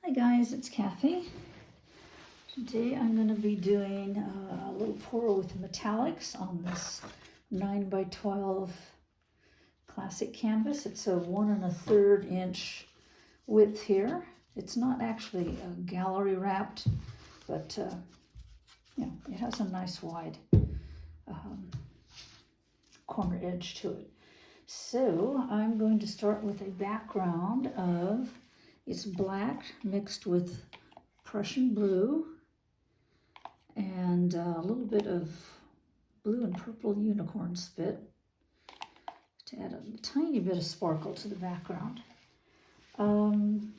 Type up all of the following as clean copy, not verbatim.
Hi guys, it's Kathy. Today I'm going to be doing a little pour with metallics on this 9 by 12 classic canvas. It's a 1 1/3 inch width here. It's not actually gallery wrapped, but it has a nice wide corner edge to it. So I'm going to start with a background of, it's black mixed with Prussian blue and a little bit of blue and purple unicorn spit to add a tiny bit of sparkle to the background. And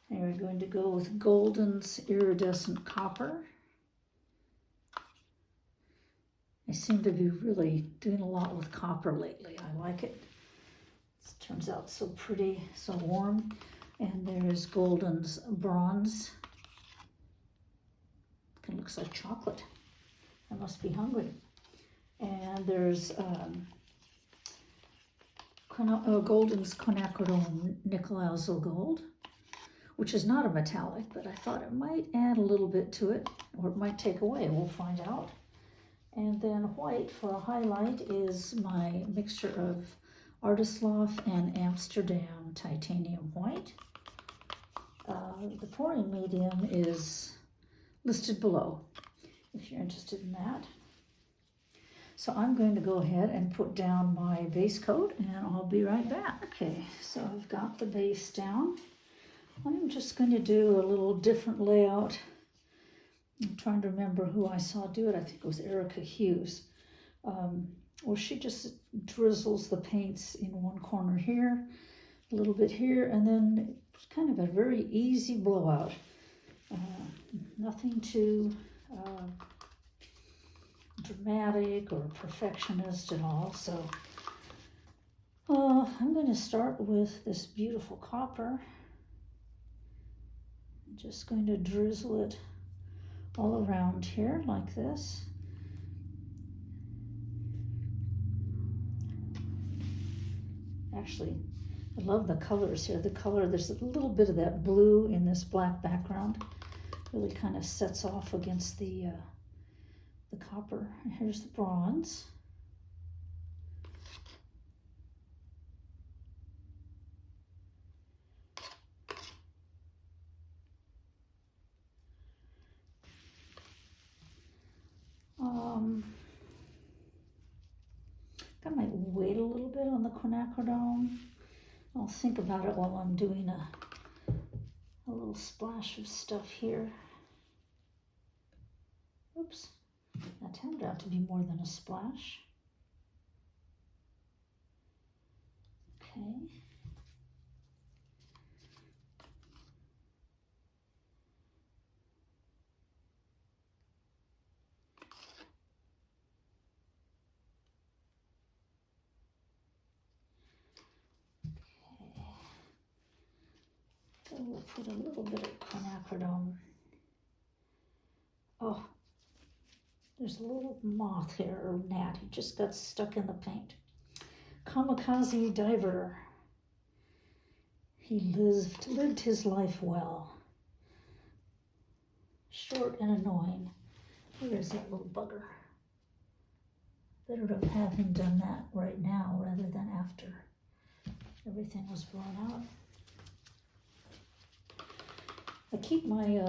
we're going to go with Goldlen's Iridescent Copper. I seem to be really doing a lot with copper lately. I like it. It turns out so pretty, so warm. And there's Goldlen's Bronze. It looks like chocolate. I must be hungry. And there's Goldlen's Quinacridone Nickel Azo Gold, which is not a metallic, but I thought it might add a little bit to it, or it might take away. We'll find out. And then white for a highlight is my mixture of Loft and Amsterdam Titanium White. The pouring medium is listed below if you're interested in that. So I'm going to go ahead and put down my base coat and I'll be right back. Okay, so I've got the base down. I'm just going to do a little different layout. I'm trying to remember who I saw do it. I think it was Erica Hughes. Where she just drizzles the paints in one corner here, a little bit here, and then it's kind of a very easy blowout. Nothing too dramatic or perfectionist at all. So I'm going to start with this beautiful copper. I'm just going to drizzle it all around here like this. Actually, I love the colors here. The color, there's a little bit of that blue in this black background. Really kind of sets off against the copper. And here's the bronze. I might wait a little bit on the Quinacridone. I'll think about it while I'm doing a little splash of stuff here. Oops, that turned out to be more than a splash. Okay. So we'll put a little bit of Quinacridone. Oh, there's a little moth here, or gnat. He just got stuck in the paint. Kamikaze diver. He lived his life well. Short and annoying. Where is that little bugger? Better to have him done that right now rather than after everything was blown out. I keep my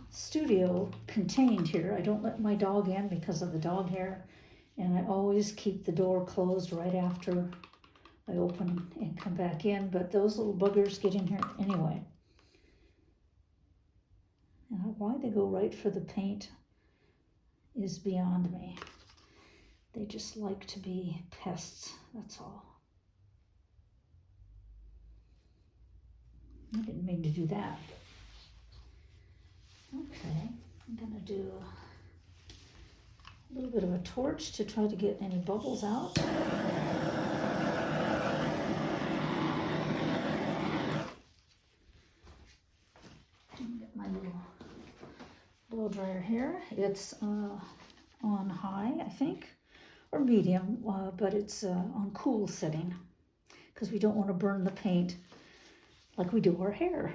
studio contained here. I don't let my dog in because of the dog hair, and I always keep the door closed right after I open and come back in, but those little buggers get in here anyway. And why they go right for the paint is beyond me. They just like to be pests, that's all. I didn't mean to do that. Okay, I'm gonna do a little bit of a torch to try to get any bubbles out. Get my little blow dryer here. It's on high, I think, or medium, but it's on cool setting because we don't want to burn the paint like we do our hair.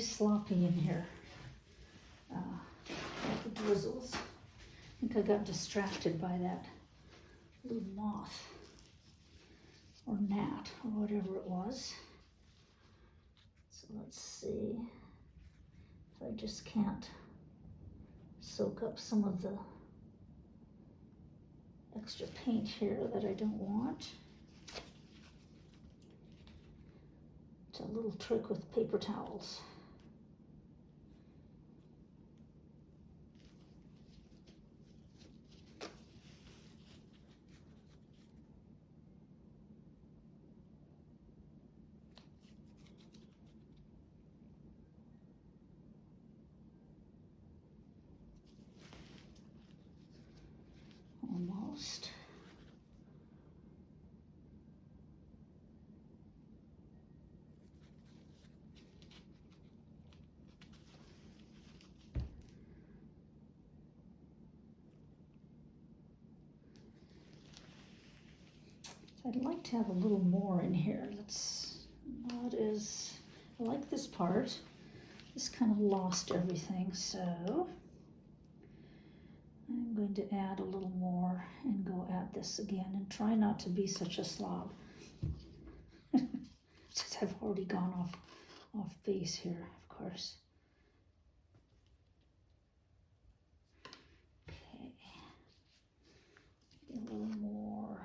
sloppy in here. The drizzles. I think I got distracted by that little moth or gnat or whatever it was. So let's see if I just can't soak up some of the extra paint here that I don't want. It's a little trick with paper towels. Almost. I'd like to have a little more in here. That's not as, I like this part. This kind of lost everything, so I'm going to add a little more and go at this again and try not to be such a slob. Since I've already gone off base here, of course. Okay, maybe a little more.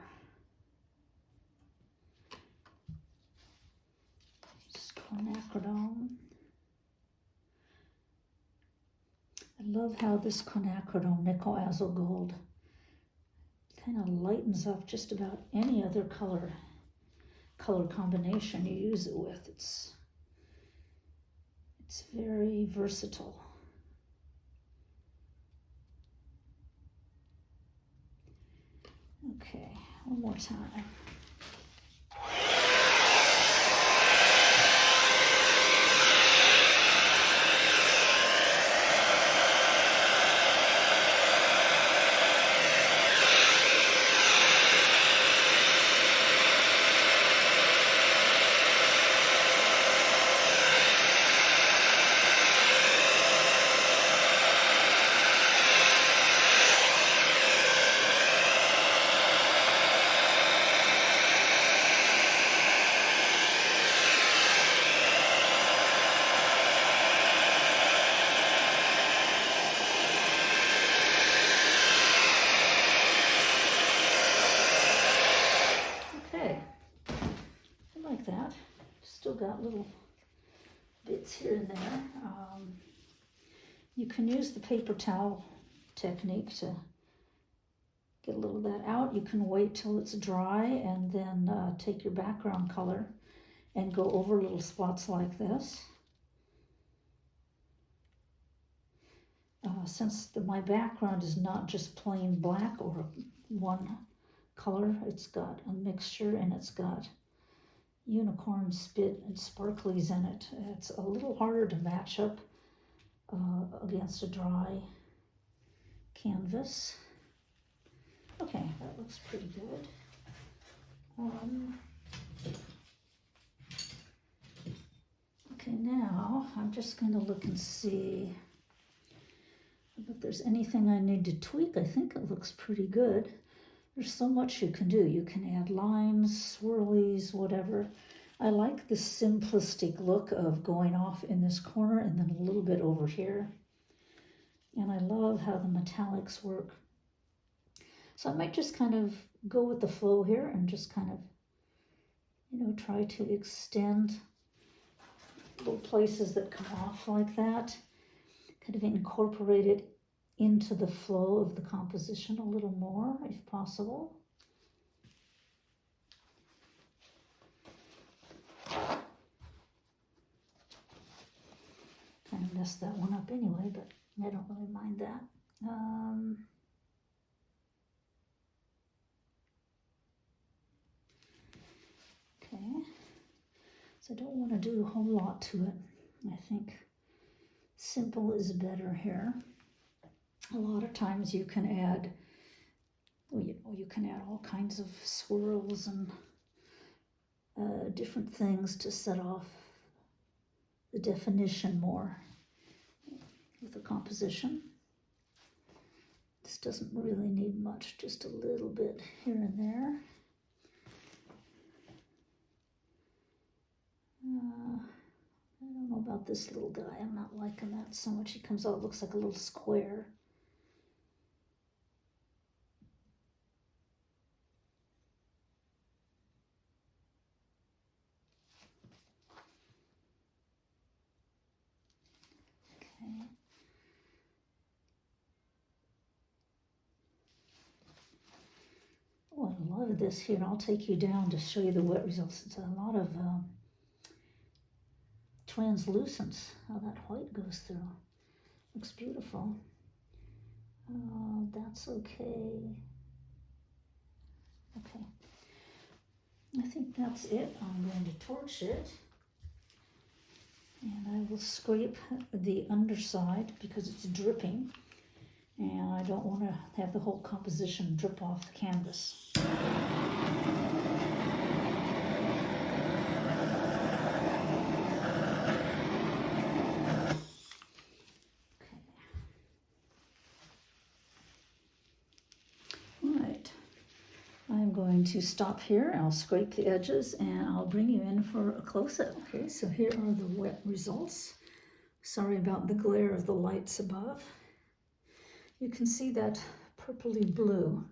Quinacridone. I love how this Quinacridone Nickel Azo Gold kind of lightens up just about any other color combination you use it with. It's very versatile. Okay, one more time. Still got little bits here and there. You can use the paper towel technique to get a little of that out. You can wait till it's dry and then take your background color and go over little spots like this. Since my background is not just plain black or one color, it's got a mixture and it's got unicorn spit and sparklies in it. It's a little harder to match up against a dry canvas. Okay, that looks pretty good. Okay, now I'm just going to look and see if there's anything I need to tweak. I think it looks pretty good. There's so much you can do. You can add lines, swirlies, whatever. I like the simplistic look of going off in this corner and then a little bit over here. And I love how the metallics work. So I might just kind of go with the flow here and just kind of, you know, try to extend little places that come off like that. Kind of incorporate it into the flow of the composition a little more, if possible. Kind of messed that one up anyway, but I don't really mind that. Okay, so I don't want to do a whole lot to it. I think simple is better here. A lot of times you can add, well, you can add all kinds of swirls and different things to set off the definition more with the composition. This doesn't really need much, just a little bit here and there. I don't know about this little guy. I'm not liking that so much. He comes out, looks like a little square. Okay. Oh, I love this here. I'll take you down to show you the wet results. It's a lot of translucence, how that white goes through. Looks beautiful. That's okay. Okay. I think that's it. I'm going to torch it. And I will scrape the underside because it's dripping. And I don't want to have the whole composition drip off the canvas. I'm going to stop here. I'll scrape the edges and I'll bring you in for a close-up. Okay, so here are the wet results. Sorry about the glare of the lights above. You can see that purpley blue.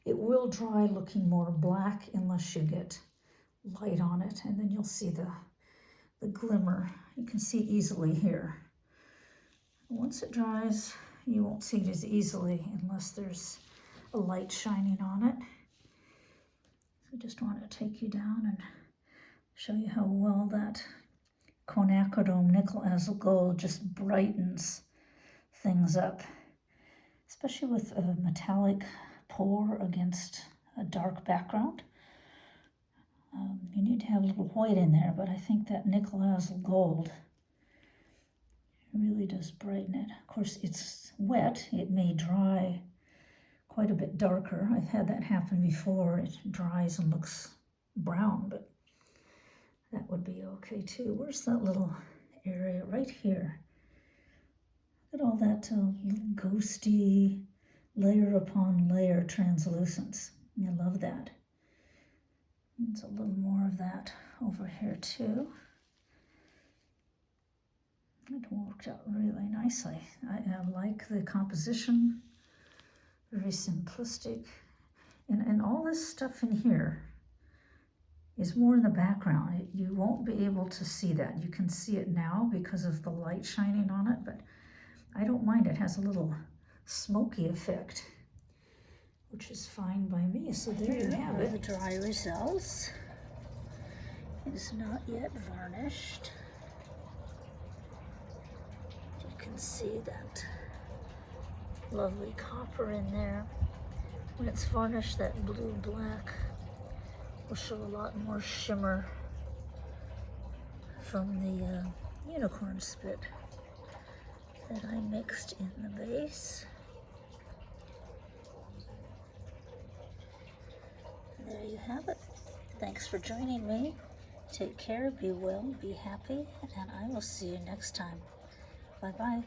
It will dry looking more black unless you get light on it, and then you'll see the glimmer. You can see easily here. Once it dries, you won't see it as easily unless there's a light shining on it. I just want to take you down and show you how well that Quinacridone nickel azul gold just brightens things up, especially with a metallic pour against a dark background. You need to have a little white in there, but I think that nickel azul gold really does brighten it. Of course, it's wet. It may dry quite a bit darker. I've had that happen before. It dries and looks brown, but that would be okay too. Where's that little area? Right here. Look at all that ghosty layer upon layer translucence. I love that. There's a little more of that over here too. It worked out really nicely. I like the composition. Very simplistic, and all this stuff in here is more in the background. You won't be able to see that. You can see it now because of the light shining on it, but I don't mind. It has a little smoky effect, which is fine by me. So there you have it. The dry results. It is not yet varnished. You can see that lovely copper in there. When it's varnished, that blue-black will show a lot more shimmer from the unicorn spit that I mixed in the base. There you have it. Thanks for joining me. Take care, be well, be happy, and I will see you next time. Bye-bye.